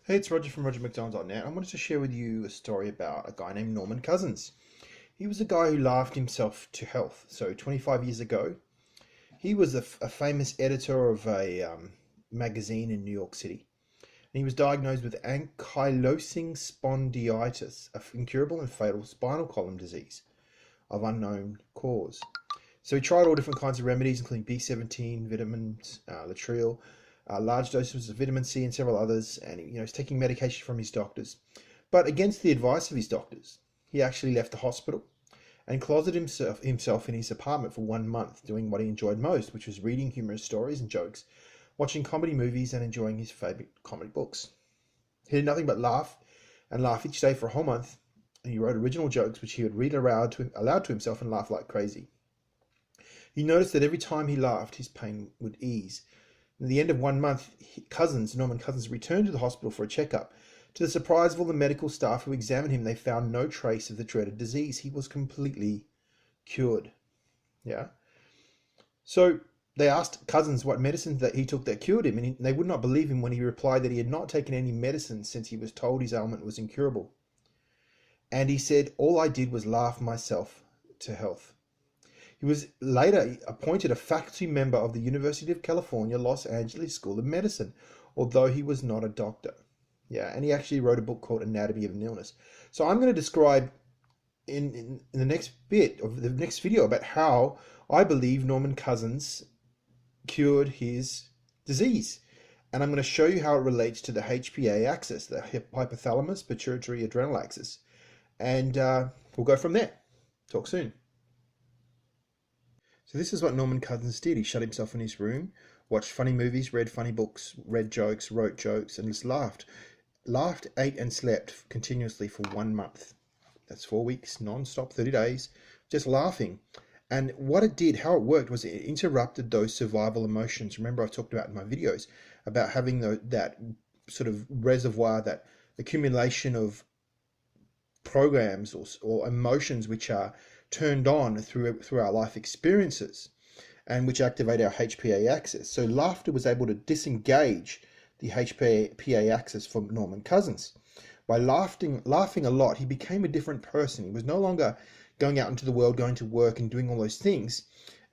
Hey, it's Roger from RogerMcDonald.net. I wanted to share with you a story about a guy named Norman Cousins. He was a guy who laughed himself to health. So 25 years ago, he was a famous editor of a magazine in New York City. And he was diagnosed with ankylosing spondylitis, an incurable and fatal spinal column disease of unknown cause. So he tried all different kinds of remedies, including B17, vitamins, latril, large doses of vitamin C, and several others. And he's taking medication from his doctors, but against the advice of his doctors, he actually left the hospital and closeted himself in his apartment for 1 month, doing what he enjoyed most, which was reading humorous stories and jokes, watching comedy movies, and enjoying his favorite comedy books. He did nothing but laugh and laugh each day for a whole month, and he wrote original jokes which he would read aloud to himself and laugh like crazy. He noticed that every time he laughed, his pain would ease. At the end of 1 month, Norman Cousins, returned to the hospital for a checkup. To the surprise of all the medical staff who examined him, they found no trace of the dreaded disease. He was completely cured. Yeah. So they asked Cousins what medicine that he took that cured him, and they would not believe him when he replied that he had not taken any medicine since he was told his ailment was incurable. And he said, "All I did was laugh myself to health." He was later appointed a faculty member of the University of California, Los Angeles School of Medicine, although he was not a doctor. Yeah, and he actually wrote a book called Anatomy of an Illness. So I'm going to describe in the next bit of the next video about how I believe Norman Cousins cured his disease. And I'm going to show you how it relates to the HPA axis, the hypothalamus pituitary adrenal axis. And we'll go from there. Talk soon. So this is what Norman Cousins did. He shut himself in his room, watched funny movies, read funny books, read jokes, wrote jokes, and just laughed. Laughed, ate, and slept continuously for 1 month. That's 4 weeks, non-stop, 30 days, just laughing. And what it did, how it worked, was it interrupted those survival emotions. Remember, I've talked about in my videos about having that sort of reservoir, that accumulation of programs or emotions which are turned on through our life experiences and which activate our HPA axis. So laughter was able to disengage the HPA axis for Norman Cousins. By laughing a lot, he became a different person. He was no longer going out into the world, going to work and doing all those things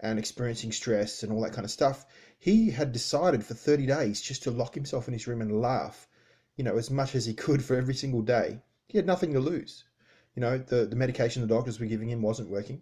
and experiencing stress and all that kind of stuff. He had decided for 30 days just to lock himself in his room and laugh, as much as he could for every single day. He had nothing to lose. The medication the doctors were giving him wasn't working.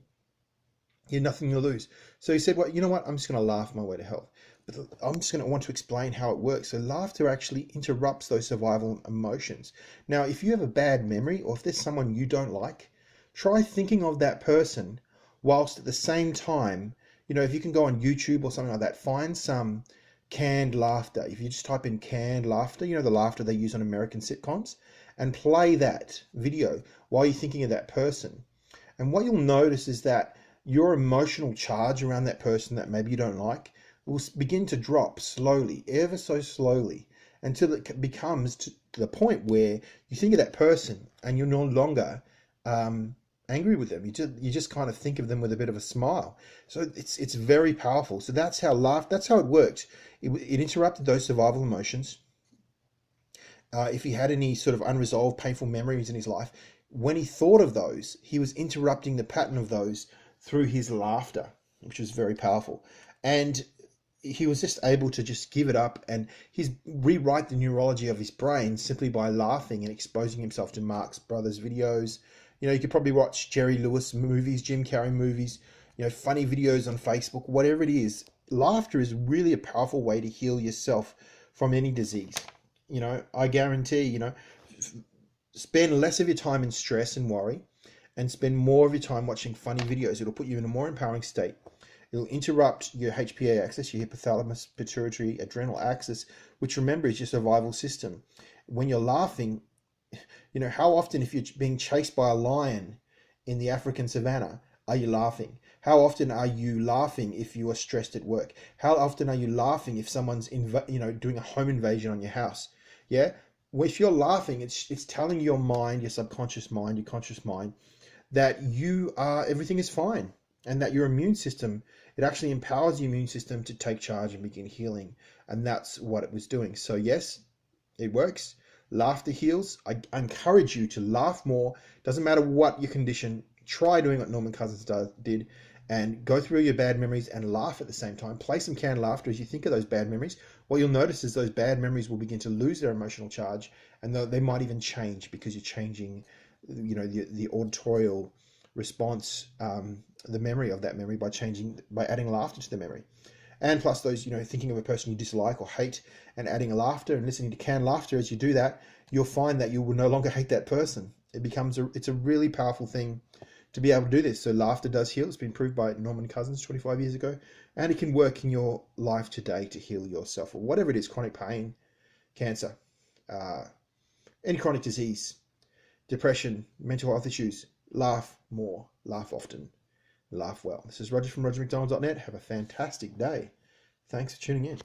He had nothing to lose. So he said, well, you know what? I'm just going to laugh my way to health. But I'm just going to want to explain how it works. So laughter actually interrupts those survival emotions. Now, if you have a bad memory or if there's someone you don't like, try thinking of that person whilst at the same time, if you can go on YouTube or something like that, find some canned laughter. If you just type in canned laughter, the laughter they use on American sitcoms, and play that video while you're thinking of that person. And what you'll notice is that your emotional charge around that person that maybe you don't like will begin to drop slowly, ever so slowly, until it becomes to the point where you think of that person and you're no longer angry with them. You just kind of think of them with a bit of a smile. So it's very powerful. So that's how it worked. It interrupted those survival emotions. If he had any sort of unresolved painful memories in his life, when he thought of those, he was interrupting the pattern of those through his laughter, which was very powerful. And he was just able to just give it up and rewrite the neurology of his brain simply by laughing and exposing himself to Marx Brothers videos. You could probably watch Jerry Lewis movies, Jim Carrey movies, funny videos on Facebook, whatever it is. Laughter is really a powerful way to heal yourself from any disease. I guarantee, spend less of your time in stress and worry and spend more of your time watching funny videos. It'll put you in a more empowering state. It'll interrupt your HPA axis, your hypothalamus pituitary adrenal axis, which remember is your survival system. When you're laughing, how often, if you're being chased by a lion in the African savannah, are you laughing? How often are you laughing if you are stressed at work? How often are you laughing if someone's doing a home invasion on your house? Yeah. Well, if you're laughing, it's telling your mind, your subconscious mind, your conscious mind, that everything is fine, and that your immune system, it actually empowers the immune system to take charge and begin healing. And that's what it was doing. So yes, it works. Laughter heals. I encourage you to laugh more. Doesn't matter what your condition. Try doing what Norman Cousins did, and go through your bad memories and laugh at the same time. Play some canned laughter as you think of those bad memories. What you'll notice is those bad memories will begin to lose their emotional charge, and they might even change because you're changing, the auditorial response, the memory of that memory by adding laughter to the memory. And plus those, thinking of a person you dislike or hate and adding laughter and listening to canned laughter as you do that, you'll find that you will no longer hate that person. It's a really powerful thing to be able to do this. So laughter does heal. It's been proved by Norman Cousins 25 years ago, and it can work in your life today to heal yourself or whatever it is, chronic pain, cancer, any chronic disease, depression, mental health issues. Laugh more, laugh often, laugh well. This is Roger from RogerMcDonald.net. Have a fantastic day. Thanks for tuning in.